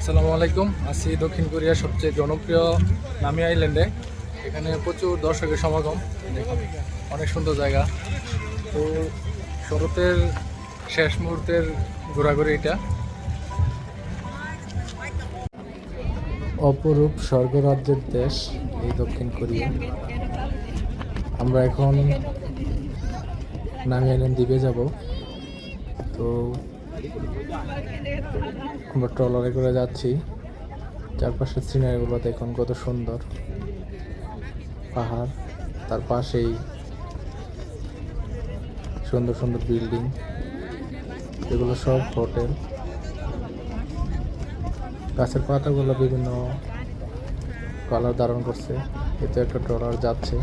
আসসালামু আলাইকুম। আছি দক্ষিণ কোরিয়ার সবচেয়ে জনপ্রিয় নামি আইল্যান্ডে। এখানে প্রচুর দর্শকের সমাগম। দেখুন, অনেক সুন্দর জায়গা। তো শরতের শেষ মুহূর্তের ঘোরাঘুরি এটা। অপরূপ স্বর্গরাজ্যের দেশ এই দক্ষিণ কোরিয়া। আমরা এখন নামি আইল্যান্ড দ্বীপে যাব। তো আমরা ট্রলারে করে যাচ্ছি। চারপাশের সিনারিগুলো দেখুন কত সুন্দর। পাহাড়, তার পাশেই সুন্দর সুন্দর বিল্ডিং, এগুলো সব হোটেল। গাছের পাতাগুলো বিভিন্ন কালার ধারণ করছে। এতে একটা ট্রলার যাচ্ছে,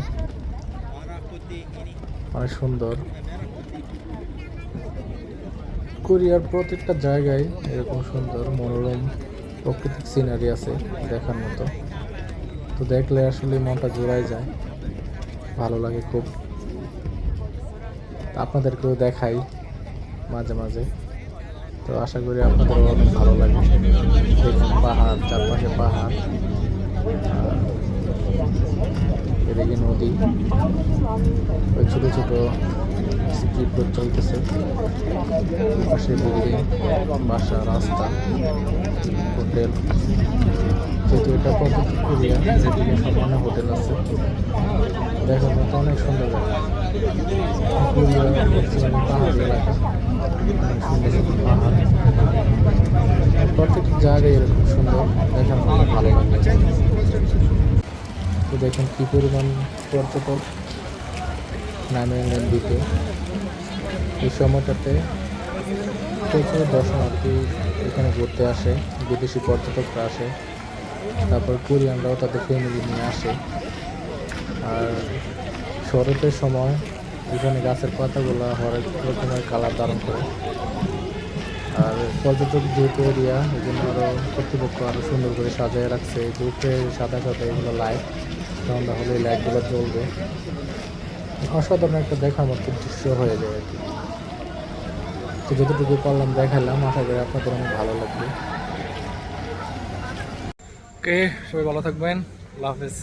অনেক সুন্দর। কোরিয়ার প্রত্যেকটা জায়গায় এরকম সুন্দর মনোরম প্রাকৃতিক সিনারি আছে দেখার মতো। তো দেখলে আসলে মনটা জোড়াই যায়, ভালো লাগে খুব। আপনাদেরকেও দেখাই মাঝে মাঝে। তো আশা করি আপনাদেরও অনেক ভালো লাগে। দেখুন পাহাড়, চারপাশে পাহাড়, এদিকে নদী, ওই ছোটো ছোটো স্ট্রিট রোড চলতেছে, পাশে বিল্ডিং, বাসা, রাস্তা, হোটেল। যেহেতু এটা পর্যটক কোরিয়া, এদিকে সমানে হোটেল আছে। দেখার মতো অনেক সুন্দর জায়গা। কোরিয়া ম্যাক্সিমাম পাহাড়ি এলাকা, অনেক সুন্দর সুন্দর পাহাড়। প্রত্যেকটা জায়গায় এরকম সুন্দর, দেখার মতো ভালো লাগে। তো দেখুন কী পরিমাণ পর্যটক নামি আইল্যান্ড দ্বীপে। এই সময়টাতে প্রচুর দর্শনার্থী এখানে ঘুরতে আসে, বিদেশি পর্যটকরা আসে, তারপর কোরিয়ানরাও তাদের ফ্যামিলি নিয়ে আসে। আর শরতের সময় এখানে গাছের পাতাগুলো হরেক রকমের কালার ধারণ করে। আর পর্যটক যেহেতু এরিয়া, এই জন্য আরও কর্তৃপক্ষ আরও সুন্দর করে সাজিয়ে রাখছে। উপরে সাদা সাদা এগুলো লাইট, সন্ধ্যা হলে এই লাইটগুলো জ্বলবে। অসাধারণ একটা দেখার মতো দৃশ্য হয়ে যায় আর কি। তো যতটুকু পারলাম দেখালাম, আশা করি আপনাদের অনেক ভালো লাগবে। ওকে, সবাই ভালো থাকবেন। আল্লাহ হাফেজ।